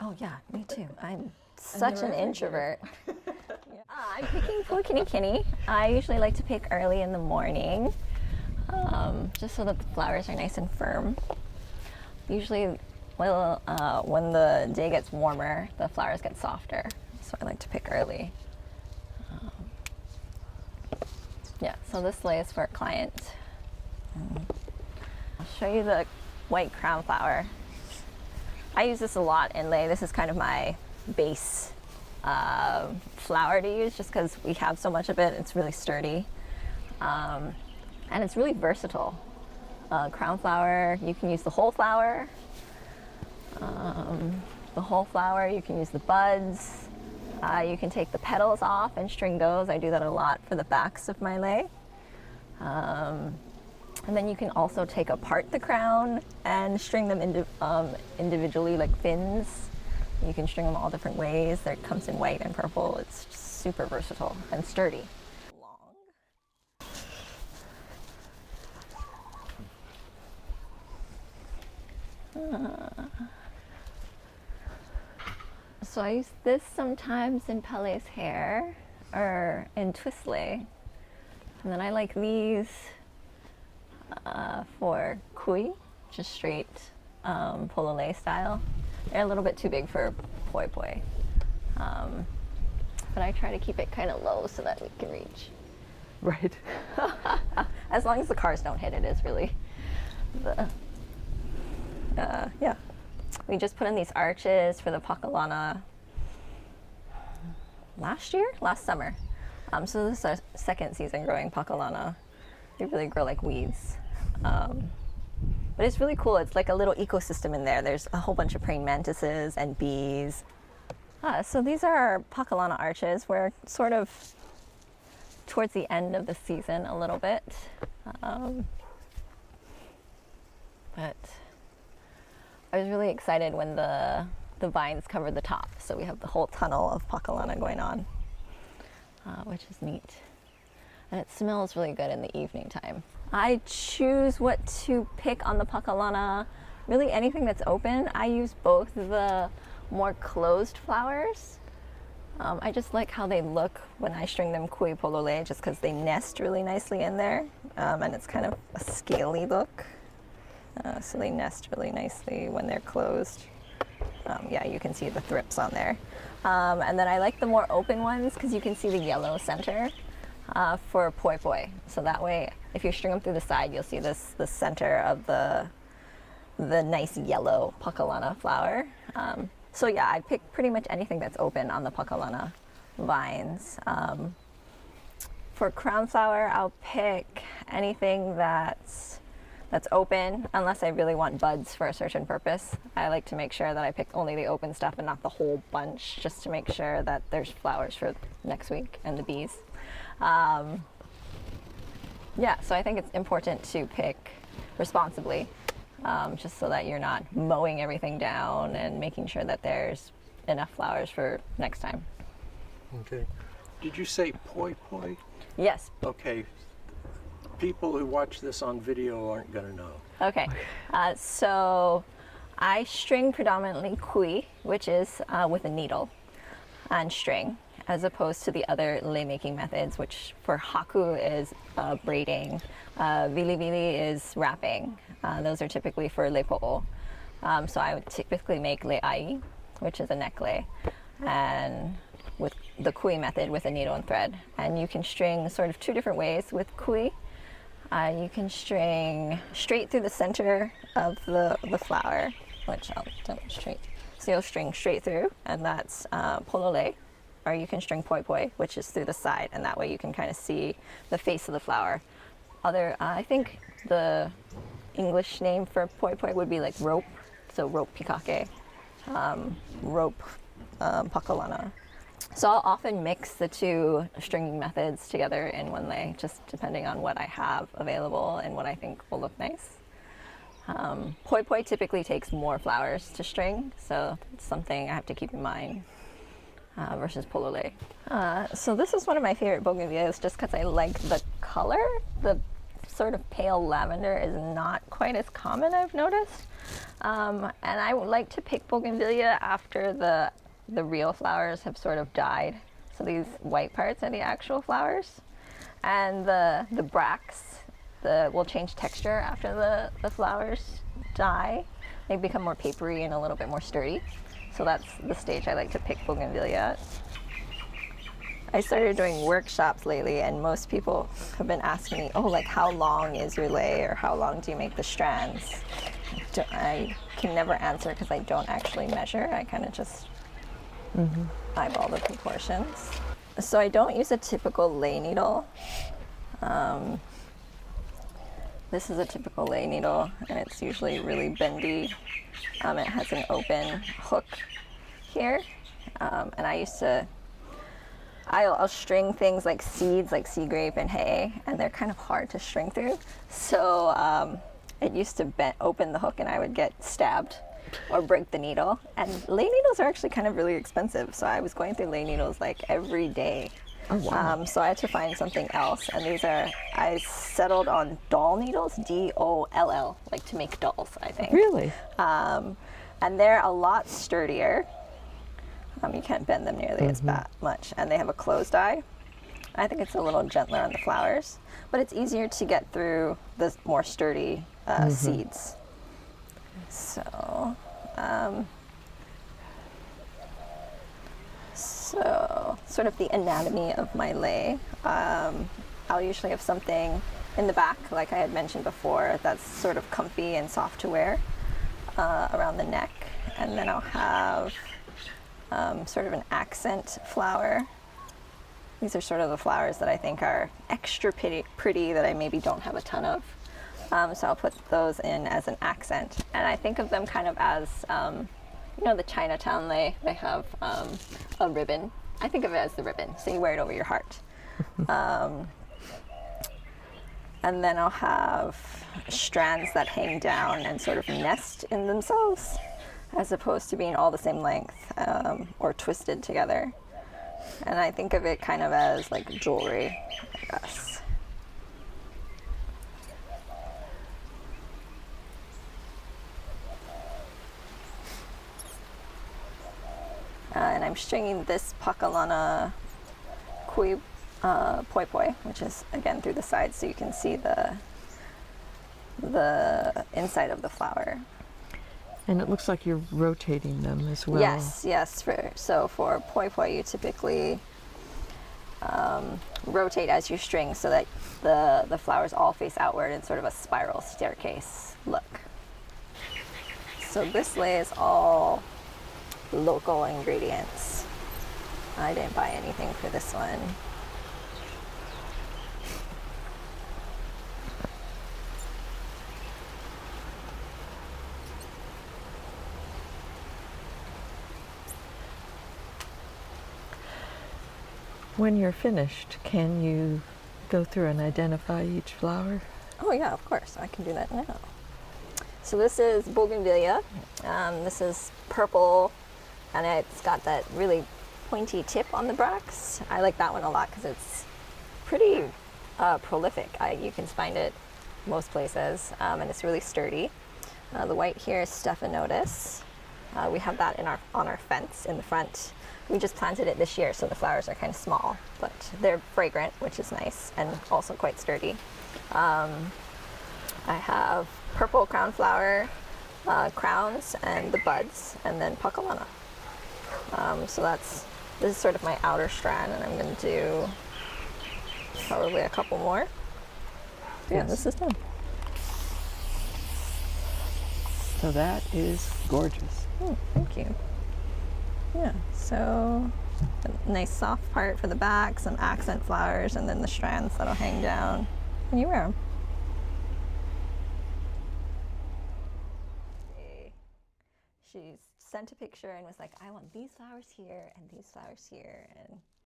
Oh yeah, me too. I'm such an introvert. I'm picking Puakinikini. I usually like to pick early in the morning, just so that the flowers are nice and firm. Usually, well, when the day gets warmer, the flowers get softer, so I like to pick early. Yeah, so this lei is for a client. I'll show you the white crown flower. I use this a lot in lei. This is kind of my base flower to use just because we have so much of it. It's really sturdy. And it's really versatile. Crown flower, you can use the whole flower. You can use the buds. You can take the petals off and string those. I do that a lot for the backs of my lei. And then you can also take apart the crown and string them individually like fins. You can string them all different ways. It comes in white and purple. It's super versatile and sturdy. So I use this sometimes in Pele's hair or in twist lei. And then I like these for kui, just straight polo lei style. They're a little bit too big for poi poi. But I try to keep it kind of low so that we can reach. Right. As long as the cars don't hit it is really the, yeah. We just put in these arches for the Pakalana last summer. So this is our second season growing Pakalana. They really grow like weeds. But it's really cool. It's like a little ecosystem in there. There's a whole bunch of praying mantises and bees. So these are our Pakalana arches. We're sort of towards the end of the season a little bit. But I was really excited when the vines covered the top. So we have the whole tunnel of Pakalana going on, which is neat. And it smells really good in the evening time. I choose what to pick on the Pakalana. Really anything that's open. I use both the more closed flowers. I just like how they look when I string them kui polo lei, just because they nest really nicely in there. And it's kind of a scaly look. So they nest really nicely when they're closed. Yeah, you can see the thrips on there. And then I like the more open ones because you can see the yellow center for poi poi. So that way, if you string them through the side, you'll see the center of the nice yellow Pakalana flower. So yeah, I pick pretty much anything that's open on the Pakalana vines. For crown flower, I'll pick anything that's open, unless I really want buds for a certain purpose. I like to make sure that I pick only the open stuff and not the whole bunch, just to make sure that there's flowers for next week and the bees. Yeah, so I think it's important to pick responsibly, just so that you're not mowing everything down and making sure that there's enough flowers for next time. Okay. Did you say poi poi? Yes. Okay. People who watch this on video aren't going to know. Okay. So I string predominantly kui, which is with a needle and string, as opposed to the other lei making methods, which for haku is braiding, vili vili is wrapping. Those are typically for lei po'o. So I would typically make lei ai, which is a neck lei, and with the kui method with a needle and thread. And you can string sort of two different ways with kui. You can string straight through the center of the flower, which I'll demonstrate. So you'll string straight through, and that's polo lei. Or you can string poi poi, which is through the side, and that way you can kind of see the face of the flower. I think the English name for poi poi would be like rope, so rope pikake, rope Pakalana. So I'll often mix the two stringing methods together in one lei, just depending on what I have available and what I think will look nice. Poi poi typically takes more flowers to string, so it's something I have to keep in mind versus polo lei. So this is one of my favorite bougainvilleas just because I like the color. The sort of pale lavender is not quite as common, I've noticed. And I would like to pick bougainvillea after the real flowers have sort of died. So these white parts are the actual flowers. And the bracts will change texture after the flowers die. They become more papery and a little bit more sturdy. So that's the stage I like to pick bougainvillea at. I started doing workshops lately, and most people have been asking me, oh, like how long is your lei, or how long do you make the strands? I can never answer because I don't actually measure. I kind of just eyeball the proportions. So I don't use a typical lei needle. This is a typical lei needle, and it's usually really bendy. It has an open hook here, and I'll string things like seeds, like sea grape and hay, and they're kind of hard to string through. So it used to open the hook, and I would get stabbed or break the needle. And lei needles are actually kind of really expensive, so I was going through lei needles like every day. Oh, wow. So I had to find something else, and I settled on doll needles, D-O-L-L, like to make dolls, I think. Really? And they're a lot sturdier. You can't bend them nearly as much, and they have a closed eye. I think it's a little gentler on the flowers, but it's easier to get through the more sturdy seeds. So, sort of the anatomy of my lei. I'll usually have something in the back, like I had mentioned before, that's sort of comfy and soft to wear around the neck, and then I'll have sort of an accent flower. These are sort of the flowers that I think are extra pretty that I maybe don't have a ton of. So I'll put those in as an accent. And I think of them kind of as, the Chinatown lei, they have a ribbon. I think of it as the ribbon, so you wear it over your heart. And then I'll have strands that hang down and sort of nest in themselves, as opposed to being all the same length or twisted together. And I think of it kind of as like jewelry, I guess. And I'm stringing this Pakalana poi poi, which is again through the sides, so you can see the inside of the flower. And it looks like you're rotating them as well. Yes. So for poi poi, you typically rotate as you string, so that the flowers all face outward in sort of a spiral staircase look. So this lei is all local ingredients. I didn't buy anything for this one. When you're finished, can you go through and identify each flower? Oh yeah, of course, I can do that now. So this is bougainvillea. This is purple, and it's got that really pointy tip on the bracts. I like that one a lot because it's pretty prolific. You can find it most places, and it's really sturdy. The white here is Stephanotis. We have that on our fence in the front. We just planted it this year, so the flowers are kind of small, but they're fragrant, which is nice, and also quite sturdy. I have purple crown flower, crowns, and the buds, and then Pakalana. So this is sort of my outer strand, and I'm going to do probably a couple more. Yeah, this is done. So that is gorgeous. Thank you. Yeah, so a nice soft part for the back, some accent flowers, and then the strands that'll hang down when you wear them. She sent a picture and was like, I want these flowers here and these flowers here, and